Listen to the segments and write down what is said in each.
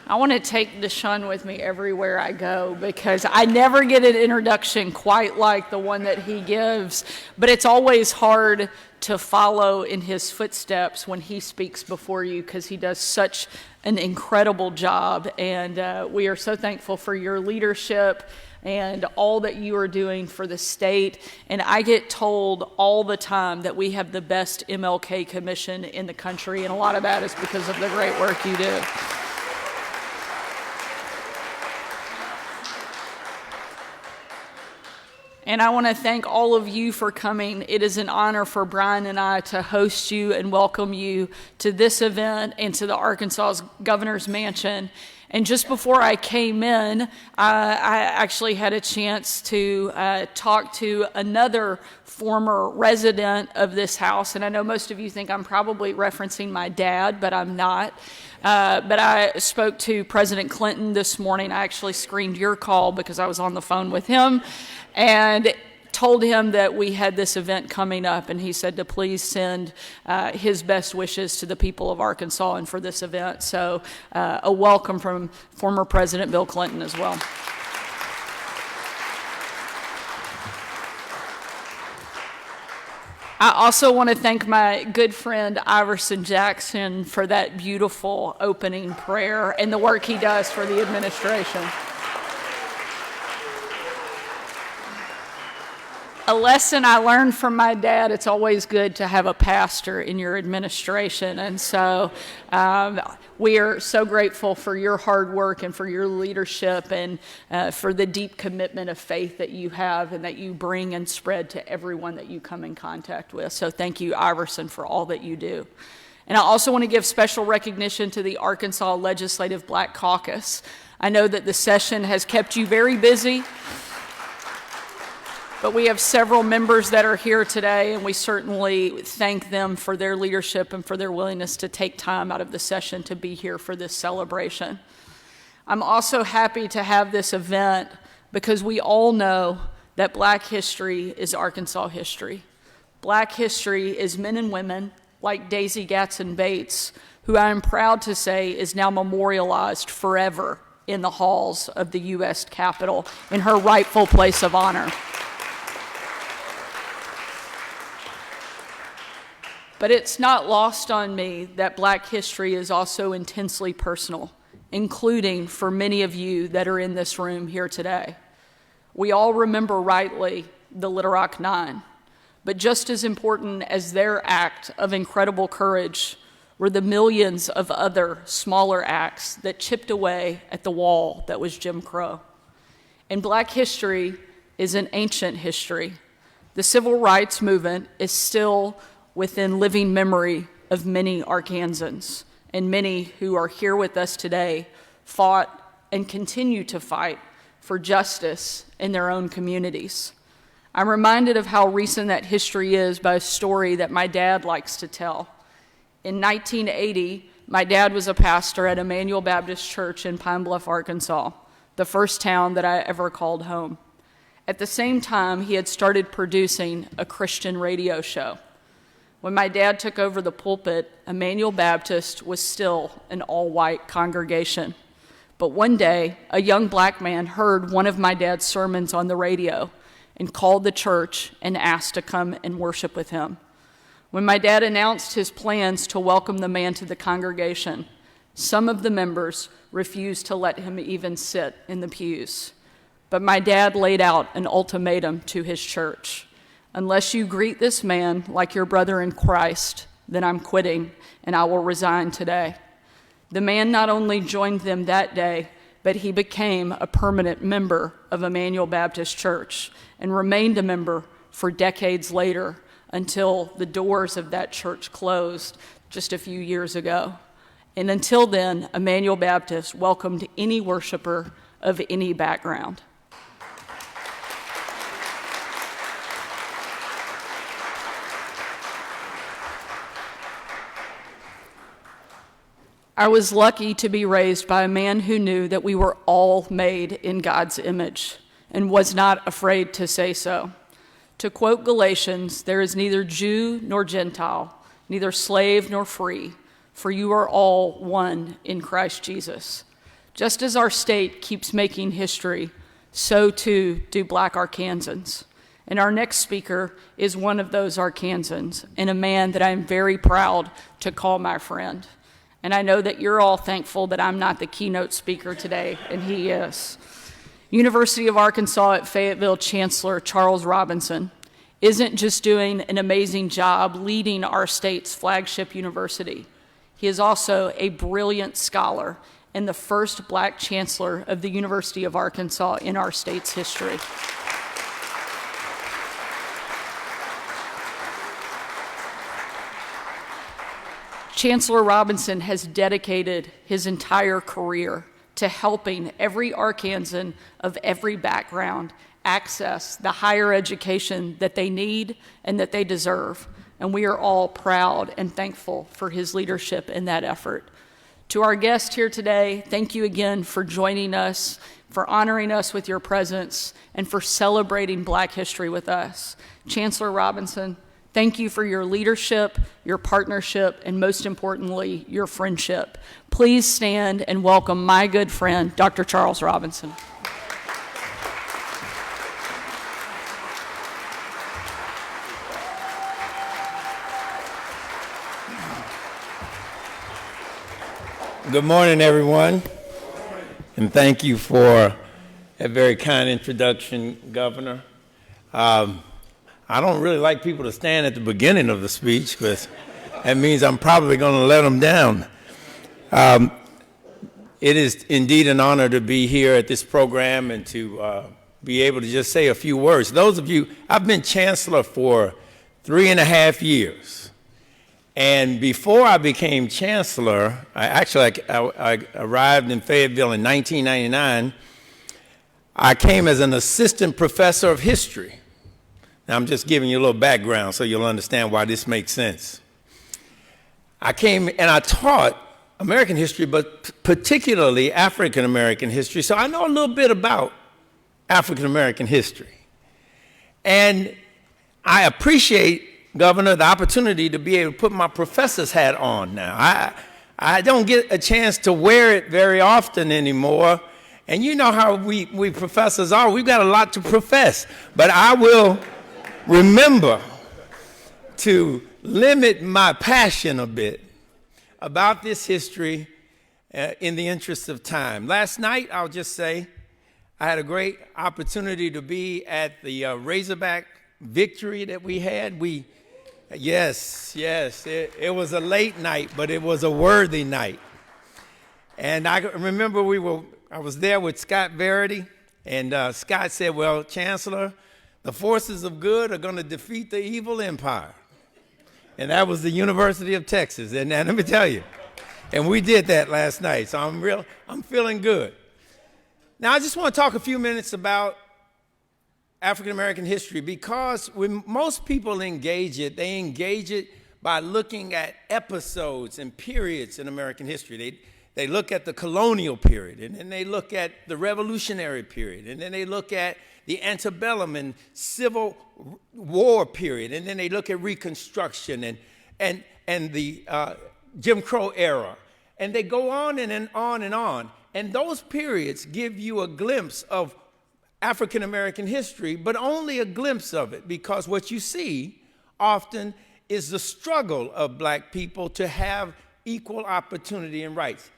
I want to take Deshaun with me everywhere I go because I never get an introduction quite like the one that he gives, but it's always hard to follow in his footsteps when he speaks before you because he does such an incredible job, and we are so thankful for your leadership and all that you are doing for the state. And I get told all the time that we have the best MLK commission in the country, and a lot of that is because of the great work you do. And I want to thank all of you for coming. It is an honor for Brian and I to host you and welcome you to this event and to the Arkansas Governor's Mansion. And just before I came in, I actually had a chance to talk to another former resident of this house. And I know most of you think I'm probably referencing my dad, but I'm not. But I spoke to President Clinton this morning. I actually screened your call because I was on the phone with him and told him that we had this event coming up, and he said to please send his best wishes to the people of Arkansas and for this event. So a welcome from former President Bill Clinton as well. I also want to thank my good friend Iverson Jackson for that beautiful opening prayer and the work he does for the administration. A lesson I learned from my dad, it's always good to have a pastor in your administration. And so we are so grateful for your hard work and for your leadership and for the deep commitment of faith that you have and that you bring and spread to everyone that you come in contact with. So thank you, Iverson, for all that you do. And I also want to give special recognition to the Arkansas Legislative Black Caucus. I know that the session has kept you very busy, but we have several members that are here today, and we certainly thank them for their leadership and for their willingness to take time out of the session to be here for this celebration. I'm also happy to have this event because we all know that Black history is Arkansas history. Black history is men and women like Daisy Gatson Bates, who I am proud to say is now memorialized forever in the halls of the U.S. Capitol in her rightful place of honor. But it's not lost on me that Black history is also intensely personal, including for many of you that are in this room here today. We all remember rightly the Little Rock Nine, but just as important as their act of incredible courage were the millions of other smaller acts that chipped away at the wall that was Jim Crow. And Black history is an ancient history. The civil rights movement is still within living memory of many Arkansans, and many who are here with us today fought and continue to fight for justice in their own communities. I'm reminded of how recent that history is by a story that my dad likes to tell. In 1980, my dad was a pastor at Emmanuel Baptist Church in Pine Bluff, Arkansas, the first town that I ever called home. At the same time, he had started producing a Christian radio show. When my dad took over the pulpit, Emmanuel Baptist was still an all-white congregation. But one day, a young Black man heard one of my dad's sermons on the radio and called the church and asked to come and worship with him. When my dad announced his plans to welcome the man to the congregation, some of the members refused to let him even sit in the pews. But my dad laid out an ultimatum to his church. Unless you greet this man like your brother in Christ, then I'm quitting and I will resign today. The man not only joined them that day, but he became a permanent member of Emmanuel Baptist Church and remained a member for decades later until the doors of that church closed just a few years ago. And until then, Emmanuel Baptist welcomed any worshiper of any background. I was lucky to be raised by a man who knew that we were all made in God's image and was not afraid to say so. To quote Galatians, there is neither Jew nor Gentile, neither slave nor free, for you are all one in Christ Jesus. Just as our state keeps making history, so too do Black Arkansans. And our next speaker is one of those Arkansans, and a man that I'm very proud to call my friend. And I know that you're all thankful that I'm not the keynote speaker today, and he is. University of Arkansas at Fayetteville Chancellor Charles Robinson isn't just doing an amazing job leading our state's flagship university. He is also a brilliant scholar and the first Black chancellor of the University of Arkansas in our state's history. Chancellor Robinson has dedicated his entire career to helping every Arkansan of every background access the higher education that they need and that they deserve. And we are all proud and thankful for his leadership in that effort. To our guest here today, thank you again for joining us, for honoring us with your presence, and for celebrating Black history with us. Chancellor Robinson, thank you for your leadership, your partnership, and most importantly, your friendship. Please stand and welcome my good friend, Dr. Charles Robinson. Good morning, everyone, and thank you for a very kind introduction, Governor. I don't really like people to stand at the beginning of the speech because that means I'm probably going to let them down. It is indeed an honor to be here at this program and to be able to just say a few words. Those of you, I've been Chancellor for 3.5 years. And before I became Chancellor, I arrived in Fayetteville in 1999. I came as an assistant professor of history. Now, I'm just giving you a little background so you'll understand why this makes sense. I came and I taught American history, but particularly African American history. So I know a little bit about African American history. And I appreciate, Governor, the opportunity to be able to put my professor's hat on now. I don't get a chance to wear it very often anymore. And you know how we professors are. We've got a lot to profess. But I will remember to limit my passion a bit about this history in the interest of time. Last night, I'll just say, I had a great opportunity to be at the Razorback victory that we had. Yes, it was a late night, but it was a worthy night. And I remember I was there with Scott Verity, and Scott said, well, Chancellor, the forces of good are going to defeat the evil empire. And that was the University of Texas. And let me tell you, and we did that last night, so I'm feeling good. Now, I just want to talk a few minutes about African American history, because when most people engage it, they engage it by looking at episodes and periods in American history. They look at the colonial period, and then they look at the revolutionary period, and then they look at the antebellum and Civil War period, and then they look at Reconstruction and the Jim Crow era, and they go on and on and on. And those periods give you a glimpse of African American history, but only a glimpse of it, because what you see often is the struggle of Black people to have equal opportunity and rights.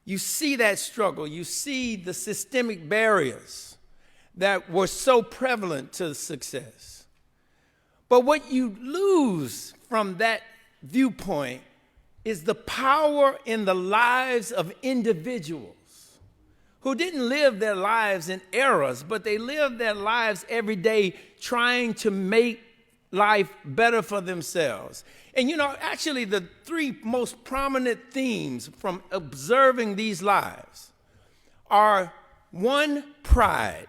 You see that struggle. You see the systemic barriers that were so prevalent to success. But what you lose from that viewpoint is the power in the lives of individuals who didn't live their lives in eras, but they lived their lives every day trying to make life better for themselves. And you know, actually the three most prominent themes from observing these lives are, one, pride.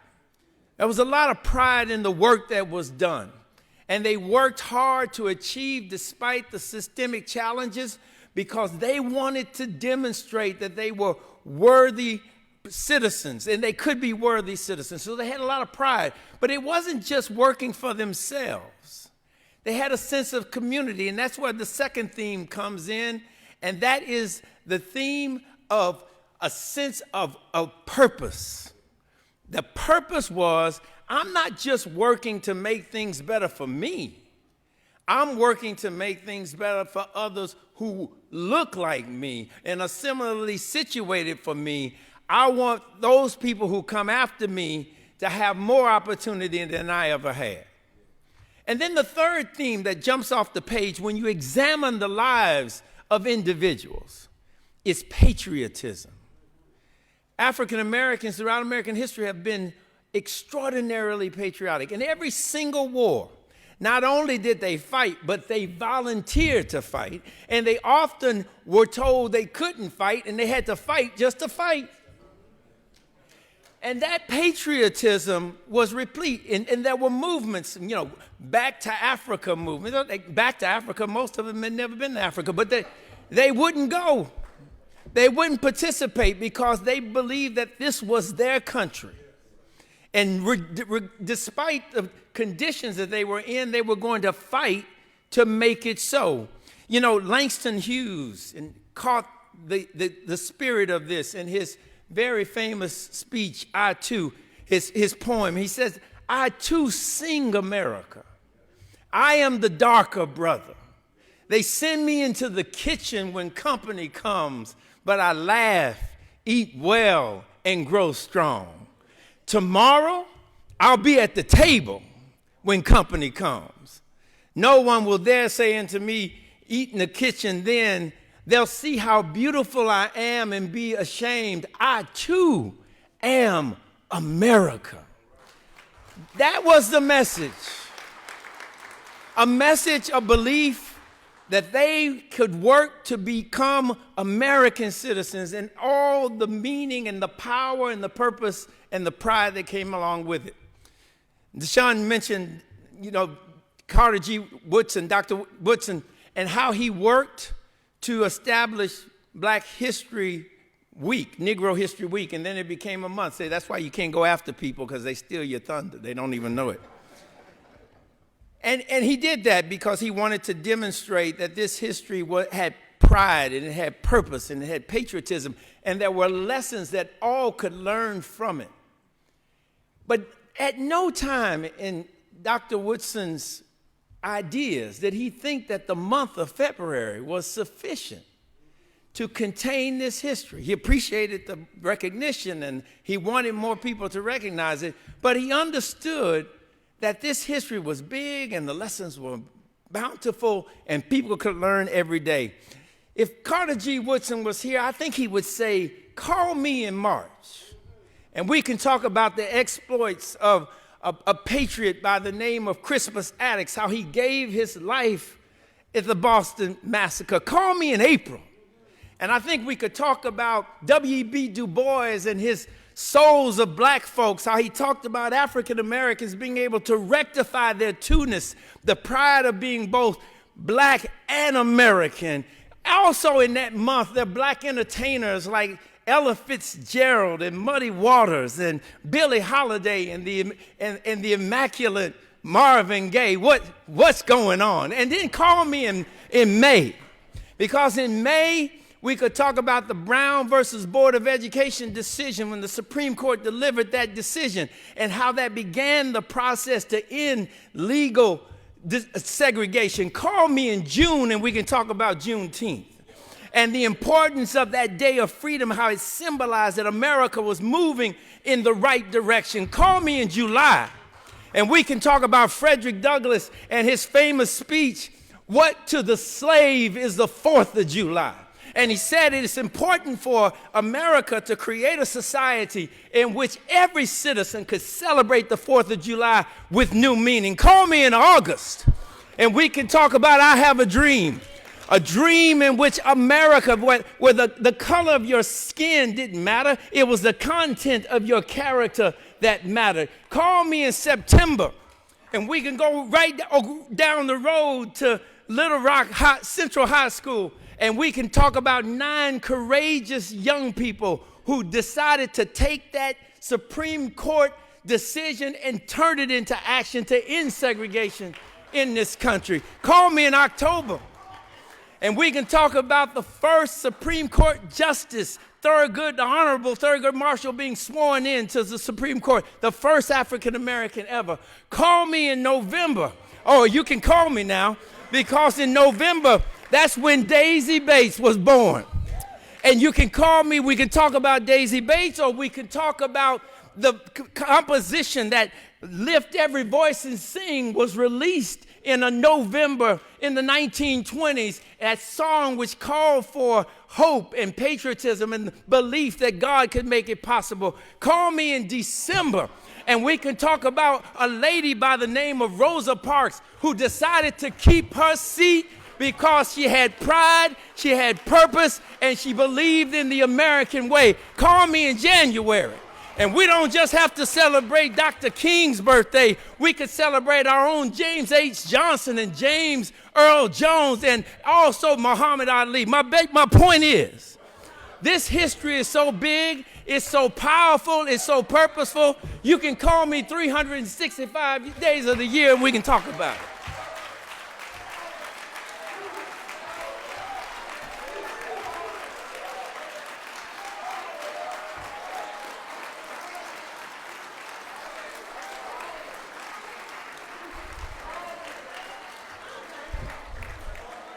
There was a lot of pride in the work that was done. And they worked hard to achieve despite the systemic challenges, because they wanted to demonstrate that they were worthy citizens, and they could be worthy citizens. So they had a lot of pride. But it wasn't just working for themselves. They had a sense of community, and that's where the second theme comes in, and that is the theme of a sense of purpose. The purpose was, I'm not just working to make things better for me. I'm working to make things better for others who look like me and are similarly situated for me. I want those people who come after me to have more opportunity than I ever had. And then the third theme that jumps off the page when you examine the lives of individuals is patriotism. African Americans throughout American history have been extraordinarily patriotic. In every single war, not only did they fight, but they volunteered to fight, and they often were told they couldn't fight, and they had to fight just to fight. And that patriotism was replete, and there were movements, back to Africa movements. Back to Africa, most of them had never been to Africa, but they wouldn't go. They wouldn't participate because they believed that this was their country. And despite the conditions that they were in, they were going to fight to make it so. Langston Hughes caught the spirit of this in his very famous speech, I Too, his poem. He says, I too sing America. I am the darker brother. They send me into the kitchen when company comes, but I laugh, eat well, and grow strong. Tomorrow, I'll be at the table when company comes. No one will dare say unto me, eat in the kitchen then. They'll see how beautiful I am and be ashamed. I too am America. That was the message. A message of belief that they could work to become American citizens and all the meaning and the power and the purpose and the pride that came along with it. Deshaun mentioned, Carter G. Woodson, Dr. Woodson, and how he worked to establish Black History Week, Negro History Week, and then it became a month. Say, that's why you can't go after people, because they steal your thunder. They don't even know it. And he did that because he wanted to demonstrate that this history had pride, and it had purpose, and it had patriotism, and there were lessons that all could learn from it. But at no time in Dr. Woodson's ideas did he think that the month of February was sufficient to contain this history. He appreciated the recognition, and he wanted more people to recognize it, but he understood that this history was big and the lessons were bountiful and people could learn every day. If Carter G. Woodson was here, I think he would say, call me in March, and we can talk about the exploits of a patriot by the name of Crispus Attucks, how he gave his life at the Boston Massacre. Call me in April, and I think we could talk about W.E.B. Du Bois and his Souls of Black Folks, how he talked about African Americans being able to rectify their two-ness, the pride of being both Black and American. Also in that month, there are Black entertainers like Ella Fitzgerald and Muddy Waters and Billie Holiday and the immaculate Marvin Gaye. What's going on? And then call me in May, because in May, we could talk about the Brown versus Board of Education decision when the Supreme Court delivered that decision and how that began the process to end legal segregation. Call me in June and we can talk about Juneteenth and the importance of that day of freedom, how it symbolized that America was moving in the right direction. Call me in July and we can talk about Frederick Douglass and his famous speech, "What to the slave is the 4th of July?" And he said it is important for America to create a society in which every citizen could celebrate the 4th of July with new meaning. Call me in August, and we can talk about I have a dream in which America, where the color of your skin didn't matter, it was the content of your character that mattered. Call me in September, and we can go right down the road to Little Rock Central High School, and we can talk about 9 courageous young people who decided to take that Supreme Court decision and turn it into action to end segregation in this country. Call me in October, and we can talk about the first Supreme Court justice the Honorable Thurgood Marshall being sworn in to the Supreme Court, the first African-American ever. Call me in November. Oh, you can call me now, because in November, that's when Daisy Bates was born. And you can call me, we can talk about Daisy Bates, or we can talk about the composition that Lift Every Voice and Sing was released in a November in the 1920s, that song which called for hope and patriotism and belief that God could make it possible. Call me in December, and we can talk about a lady by the name of Rosa Parks who decided to keep her seat because she had pride, she had purpose, and she believed in the American way. Call me in January. And we don't just have to celebrate Dr. King's birthday. We could celebrate our own James H. Johnson and James Earl Jones and also Muhammad Ali. My point is, this history is so big, it's so powerful, it's so purposeful. You can call me 365 days of the year and we can talk about it.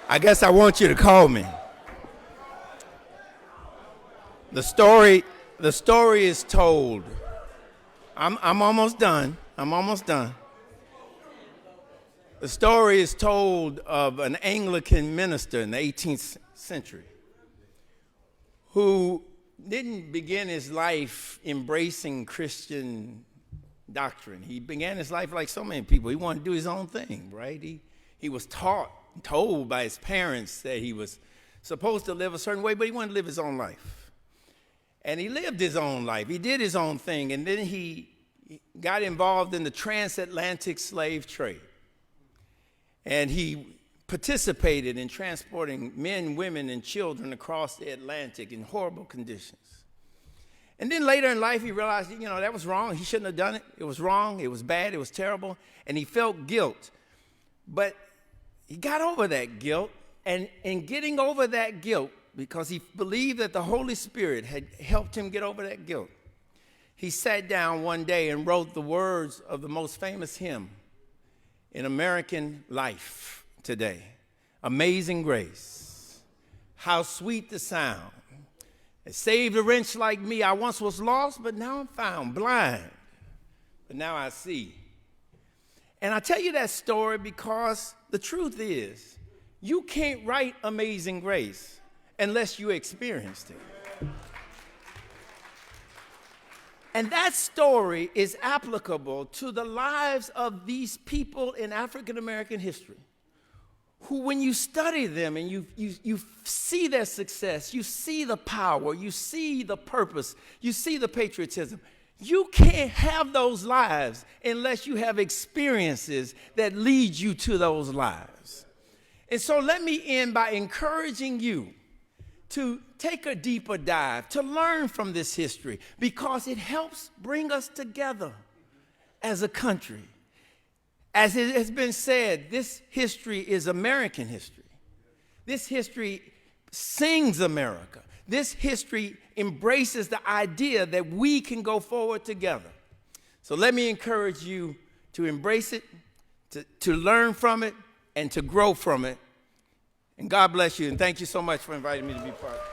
I guess I want you to call me. The story is told. I'm almost done. The story is told of an Anglican minister in the 18th century who didn't begin his life embracing Christian doctrine. He began his life like so many people. He wanted to do his own thing, right? He was told by his parents that he was supposed to live a certain way, but he wanted to live his own life. And he lived his own life. He did his own thing, and then he got involved in the transatlantic slave trade. And he participated in transporting men, women, and children across the Atlantic in horrible conditions. And then later in life, he realized, that was wrong. He shouldn't have done it. It was wrong. It was bad. It was terrible. And he felt guilt. But he got over that guilt, and in getting over that guilt, because he believed that the Holy Spirit had helped him get over that guilt, he sat down one day and wrote the words of the most famous hymn in American life today, Amazing Grace. How sweet the sound. It saved a wretch like me. I once was lost, but now I'm found, blind, but now I see. And I tell you that story because the truth is, you can't write Amazing Grace unless you experienced it. And that story is applicable to the lives of these people in African American history, who, when you study them and you see their success, you see the power, you see the purpose, you see the patriotism. You can't have those lives unless you have experiences that lead you to those lives. And so let me end by encouraging you to take a deeper dive, to learn from this history, because it helps bring us together as a country. As it has been said, this history is American history. This history sings America. This history embraces the idea that we can go forward together. So let me encourage you to embrace it, to learn from it, and to grow from it. And God bless you, and thank you so much for inviting me to be part of it.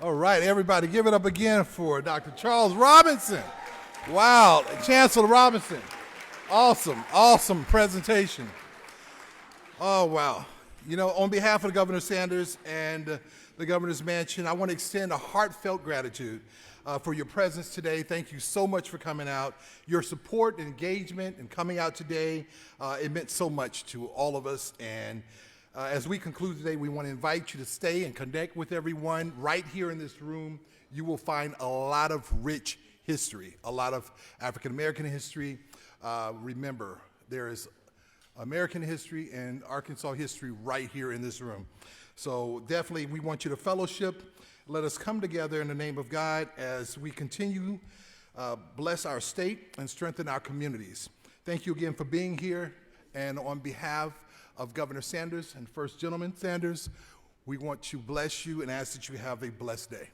All right, everybody, give it up again for Dr. Charles Robinson. Wow, Chancellor Robinson. Awesome presentation. Oh, wow. On behalf of Governor Sanders and the Governor's Mansion, I want to extend a heartfelt gratitude for your presence today. Thank you so much for coming out. Your support and engagement and coming out today, it meant so much to all of us. And as we conclude today, we want to invite you to stay and connect with everyone right here in this room. You will find a lot of rich history, a lot of African American history. Remember, there is American history and Arkansas history right here in this room. So definitely we want you to fellowship. Let us come together in the name of God as we continue bless our state, and strengthen our communities. Thank you again for being here. And on behalf of Governor Sanders and First Gentleman Sanders, we want to bless you and ask that you have a blessed day.